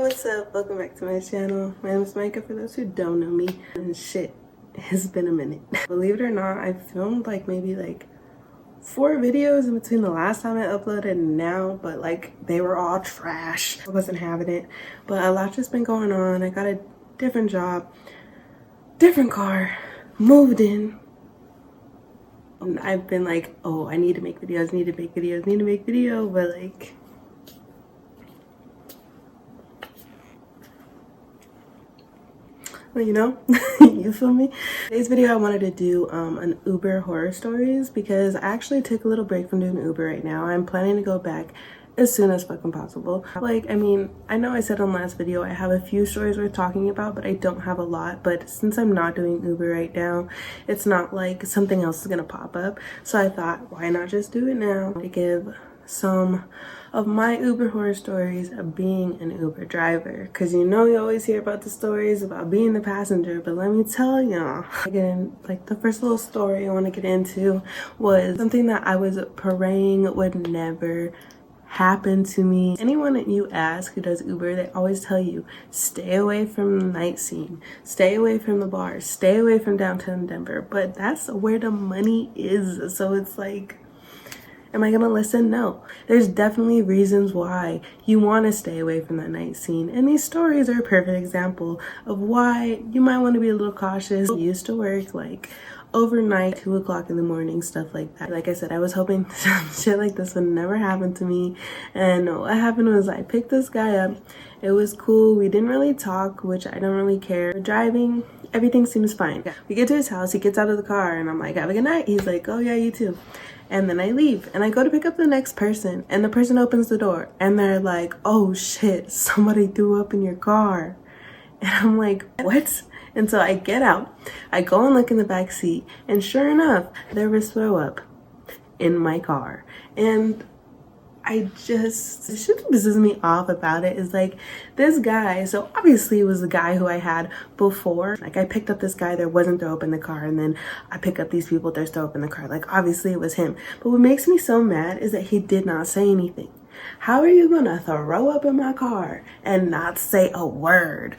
What's up? Welcome back to my channel. My name is Micah for those who don't know me. And shit, it's been a minute. Believe it or not, I filmed maybe 4 videos in between the last time I uploaded and now, but they were all trash. I wasn't having it, but a lot just been going on. I got a different job, different car, moved in. And I've been like, oh, I need to make videos, but you know, you feel me? Today's video I wanted to do an Uber horror stories because I actually took a little break from doing Uber right now. I'm planning to go back as soon as fucking possible. I mean, I know I said on last video I have a few stories worth talking about, but I don't have a lot. But since I'm not doing Uber right now, it's not like something else is gonna pop up. So I thought, why not just do it now to give some of my Uber horror stories of being an Uber driver, because you know you always hear about the stories about being the passenger, but let me tell y'all, again, the first little story I want to get into was something that I was praying would never happen to me. Anyone that you ask who does Uber, they always tell you, stay away from the night scene, stay away from the bars, stay away from downtown Denver, but that's where the money is. So it's like, am I gonna listen? No. There's definitely reasons why you want to stay away from that night scene, and these stories are a perfect example of why you might want to be a little cautious. I used to work overnight, 2 o'clock in the morning, stuff like that. Like I said, I was hoping shit like this would never happen to me, and what happened was I picked this guy up. It was cool. We didn't really talk, which I don't really care. We're driving, everything seems fine. We get to his house, he gets out of the car, and I'm like, have a good night. He's like, oh yeah, you too. And then I leave and I go to pick up the next person, and the person opens the door and they're like, oh shit, somebody threw up in your car. And I'm like, what? And so I get out, I go and look in the back seat, and sure enough, there was throw up in my car. And the shit that pisses me off about it is this guy, so obviously it was the guy who I had before. I picked up this guy, there wasn't throw up in the car, and then I pick up these people, there's throw up in the car. Obviously it was him. But what makes me so mad is that he did not say anything. How are you gonna throw up in my car and not say a word?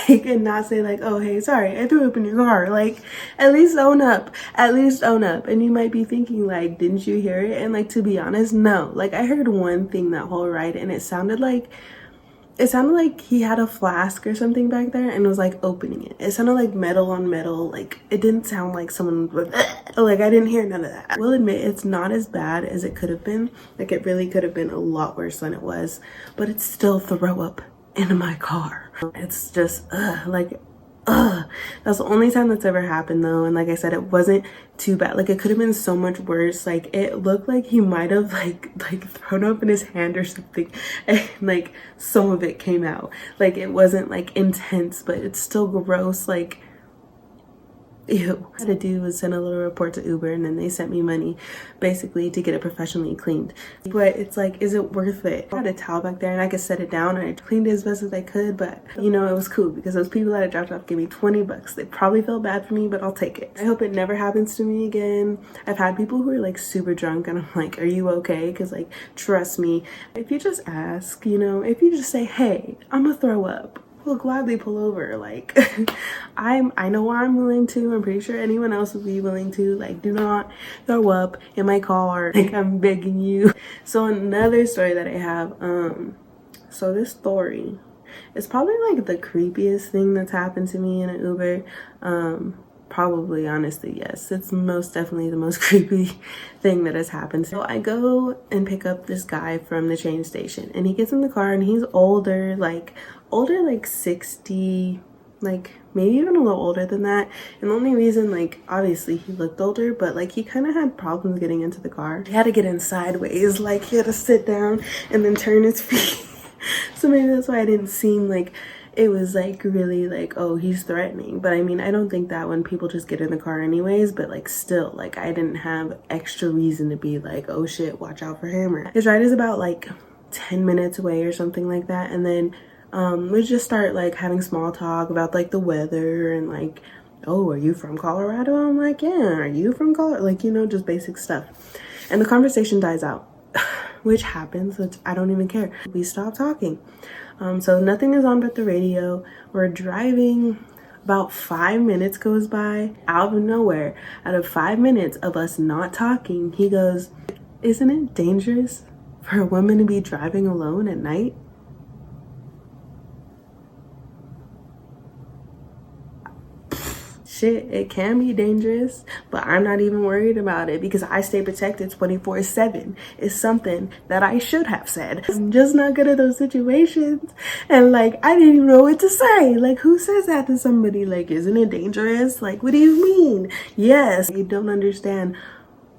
And not say oh, hey, sorry, I threw up in your car. At least own up. At least own up. And you might be thinking didn't you hear it? And to be honest, no. I heard one thing that whole ride, and it sounded like he had a flask or something back there and was opening it. It sounded like metal on metal. It didn't sound like someone was I didn't hear none of that. I will admit it's not as bad as it could have been. It really could have been a lot worse than it was, but it's still throw up in my car. It's just that's the only time that's ever happened though, and like I said, it wasn't too bad. It could have been so much worse. It looked like he might have thrown up in his hand or something, and some of it came out. It wasn't intense, but it's still gross. Ew. What I had to do was send a little report to Uber, and then they sent me money basically to get it professionally cleaned. But it's is it worth it? I had a towel back there and I could set it down, and I cleaned it as best as I could, but you know, it was cool because those people that I dropped off gave me 20 bucks. They probably felt bad for me, but I'll take it. I hope it never happens to me again. I've had people who are super drunk, and I'm like, are you okay? Because trust me, if you just ask, you know, if you just say, hey, I'm gonna throw up, will gladly pull over. I know I'm willing to. I'm pretty sure anyone else would be willing to. Do not throw up in my car. I'm begging you. So another story that I have, so this story is probably the creepiest thing that's happened to me in an Uber. Probably, honestly, yes. It's most definitely the most creepy thing that has happened. So I go and pick up this guy from the train station, and he gets in the car, and he's older, older 60, maybe even a little older than that. And the only reason, obviously he looked older, but he kind of had problems getting into the car. He had to get in sideways, he had to sit down and then turn his feet. So maybe that's why I didn't seem it was really oh, he's threatening. But I mean, I don't think that when people just get in the car anyways, but still, I didn't have extra reason to be oh shit, watch out for him. His ride is about 10 minutes away or something like that, and then we just start having small talk about the weather and oh, are you from Colorado? I'm like, yeah, are you from Colorado? You know, just basic stuff. And the conversation dies out, which happens, which I don't even care. We stop talking. So nothing is on but the radio. We're driving. About 5 minutes goes by. Out of nowhere, out of 5 minutes of us not talking, he goes, "Isn't it dangerous for a woman to be driving alone at night?" Shit, it can be dangerous, but I'm not even worried about it because I stay protected 24/7. It's something that I should have said. I'm just not good at those situations. And like, I didn't even know what to say. Like, who says that to somebody? Like, isn't it dangerous? Like, what do you mean? Yes, you don't understand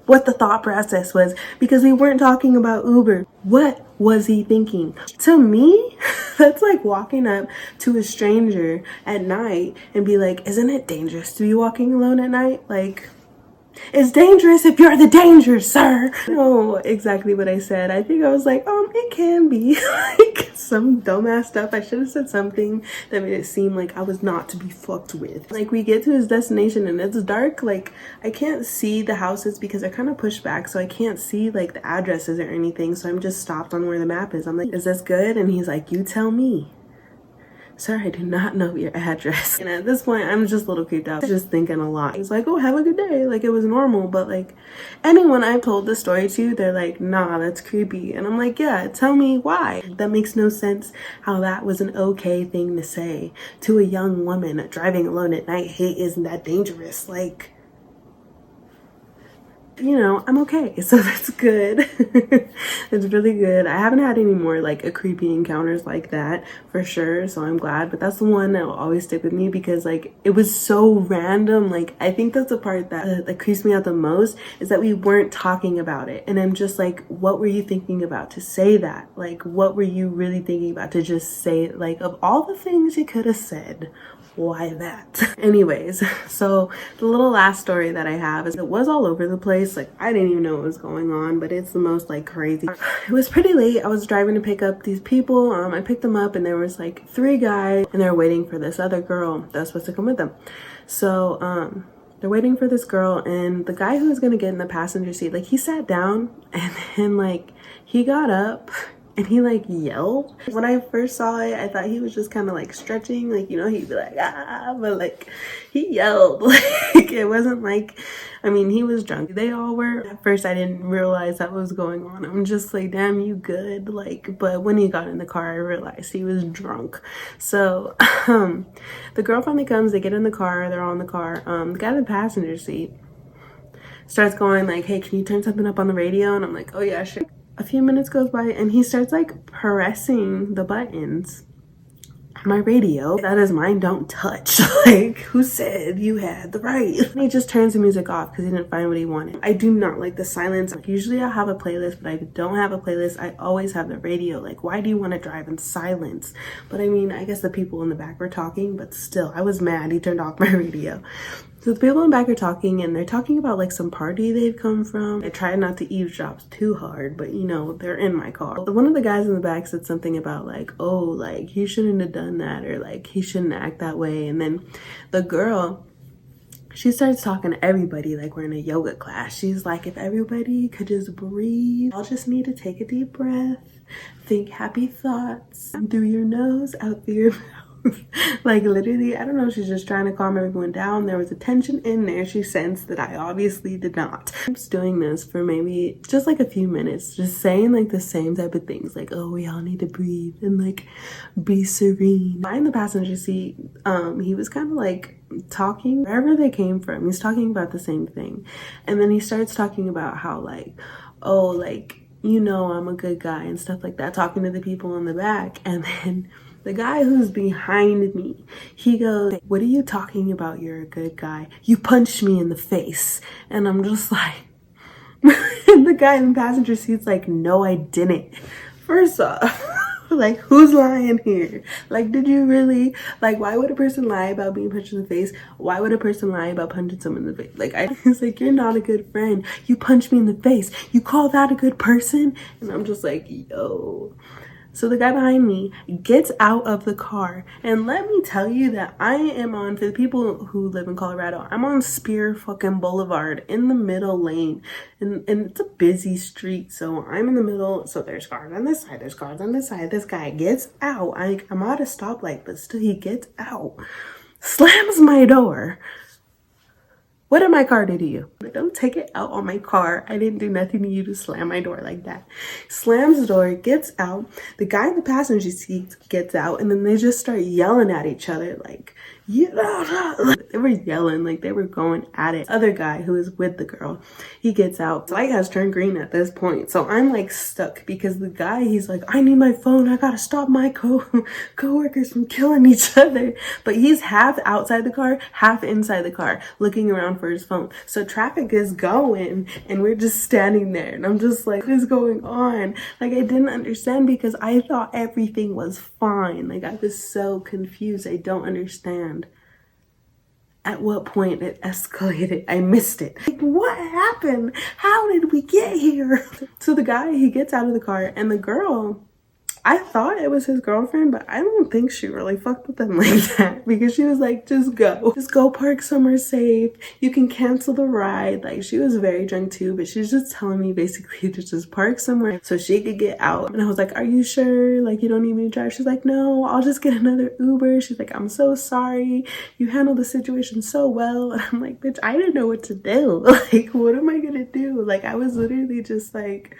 what the thought process was because we weren't talking about Uber. What was he thinking? To me, that's like walking up to a stranger at night and be like, "Isn't it dangerous to be walking alone at night?" Like, it's dangerous if you're the danger, sir. I know exactly what I said. I think I was like, it can be like some dumbass stuff. I should have said something that made it seem like I was not to be fucked with. Like, we get to his destination and it's dark. Like, I can't see the houses because they're kind of pushed back, so I can't see like the addresses or anything. So I'm just stopped on where the map is. I'm like, "Is this good?" And he's like, "You tell me." "Sir, I do not know your address." And at this point, I'm just a little creeped out, just thinking a lot. He's like, "Oh, have a good day." Like, it was normal, but like anyone I've told this story to, they're like, "Nah, that's creepy." And I'm like, "Yeah, tell me why." That makes no sense how that was an okay thing to say to a young woman driving alone at night. "Hey, isn't that dangerous?" Like, you know, I'm okay, so that's good. It's really good. I haven't had any more like a creepy encounters like that for sure, so I'm glad. But that's the one that will always stick with me because like it was so random. Like, I think that's the part that creeps me out the most, is that we weren't talking about it, and I'm just like, what were you thinking about to say that? Like, what were you really thinking about to just say? Like, of all the things you could have said, why that? Anyways, so the little last story that I have is, it was all over the place. Like, I didn't even know what was going on, but it's the most like crazy. It was pretty late. I was driving to pick up these people. I picked them up and there was like 3 guys and they're waiting for this other girl that's supposed to come with them. So they're waiting for this girl, and the guy who was gonna get in the passenger seat, like, he sat down and then like he got up and he like yelled. When I first saw it, I thought he was just kind of like stretching, like, you know, he'd be like, "Ah," but like he yelled. Like, it wasn't like, I mean, he was drunk. They all were. At first I didn't realize that was going on. I'm just like, "Damn, you good?" Like, but when he got in the car, I realized he was drunk. So the girl finally comes, they get in the car, they're all in the car. The guy in the passenger seat starts going like, "Hey, can you turn something up on the radio?" And I'm like, "Oh yeah, sure." A few minutes goes by and he starts like pressing the buttons on my radio. That is mine, don't touch. Like, who said you had the right? And he just turns the music off because he didn't find what he wanted. I do not like the silence. Like, usually I have a playlist, but I don't have a playlist. I always have the radio. Like, why do you want to drive in silence? But I mean, I guess the people in the back were talking, but still, I was mad he turned off my radio. So the people in the back are talking, and they're talking about like some party they've come from. I try not to eavesdrop too hard, but you know, they're in my car. One of the guys in the back said something about like, "Oh, like, he shouldn't have done that," or like, "He shouldn't act that way." And then the girl, she starts talking to everybody like we're in a yoga class. She's like, "If everybody could just breathe, I'll just need to take a deep breath, think happy thoughts through your nose, out through your mouth." Like, literally, I don't know, she's just trying to calm everyone down. There was a tension in there she sensed that I obviously did not. I'm just doing this for maybe just like a few minutes, just saying like the same type of things, like, "Oh, we all need to breathe and like be serene." In the passenger seat, he was kind of like talking wherever they came from. He's talking about the same thing, and then he starts talking about how like, "Oh, like, you know, I'm a good guy," and stuff like that, talking to the people in the back. And then the guy who's behind me, he goes, "What are you talking about? You're a good guy. You punched me in the face." And I'm just like, and the guy in the passenger seat's like, "No, I didn't." First off, like, who's lying here? Like, did you really? Like, why would a person lie about being punched in the face? Why would a person lie about punching someone in the face? Like, it's like, you're not a good friend. You punched me in the face. You call that a good person? And I'm just like, yo. So the guy behind me gets out of the car, and let me tell you that I am on, for the people who live in Colorado, I'm on Spear fucking Boulevard in the middle lane, and it's a busy street, so I'm in the middle, so there's cars on this side, there's cars on this side. This guy gets out, I'm at a stoplight, but still he gets out, slams my door. What did my car do to you? Don't take it out on my car. I didn't do nothing to you to slam my door like that. Slams the door, gets out. The guy in the passenger seat gets out, and then they just start yelling at each other like, yeah. They were yelling, like they were going at it. Other guy who is with the girl, he gets out. The light has turned green at this point. So I'm like stuck because the guy, he's like, I need my phone. I gotta stop my co-workers from killing each other. But he's half outside the car, half inside the car, looking around for his phone. So traffic is going and we're just standing there. And I'm just like, what is going on? Like I didn't understand because I thought everything was fine. Like I was so confused. I don't understand at what point it escalated. I missed it. Like, what happened? How did we get here? So the guy, he gets out of the car, and the girl, I thought it was his girlfriend, but I don't think she really fucked with him like that, because she was like, just go park somewhere safe. You can cancel the ride. Like she was very drunk too, but she's just telling me basically to just park somewhere so she could get out. And I was like, are you sure? Like you don't need me to drive? She's like, no, I'll just get another Uber. She's like, I'm so sorry. You handled the situation so well. And I'm like, bitch, I didn't know what to do. Like, what am I gonna do? Like I was literally just like,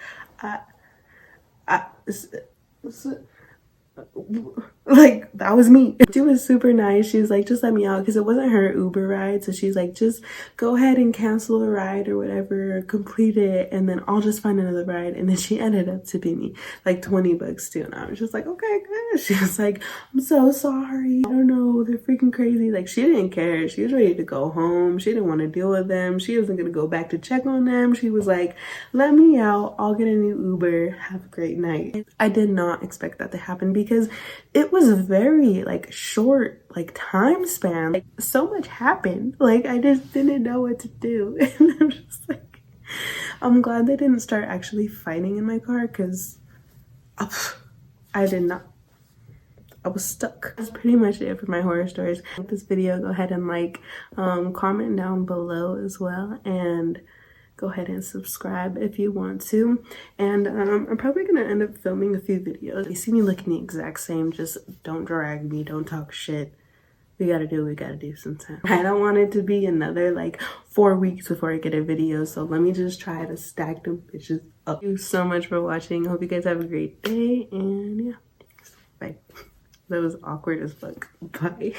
like that was me. She was super nice. She was like, just let me out, because it wasn't her Uber ride. So she's like, just go ahead and cancel the ride or whatever, complete it, and then I'll just find another ride. And then she ended up tipping me like 20 bucks too. And I was just like, okay, good. She was like, I'm so sorry. I don't know, they're freaking crazy. Like she didn't care. She was ready to go home. She didn't want to deal with them. She wasn't gonna go back to check on them. She was like, let me out, I'll get a new Uber, have a great night. I did not expect that to happen because it was very like short like time span. Like so much happened. Like I just didn't know what to do. And I'm just like, I'm glad they didn't start actually fighting in my car, because I did not. I was stuck. That's pretty much it for my horror stories. Like this video, go ahead and like, comment down below as well, and go ahead and subscribe if you want to. And I'm probably gonna end up filming a few videos. You see me looking the exact same, just don't drag me, don't talk shit. We gotta do what we gotta do sometimes. I don't want it to be another like 4 weeks before I get a video, so let me just try to stack them bitches up. Thank you so much for watching. I hope you guys have a great day, and yeah, bye. That was awkward as fuck. Bye.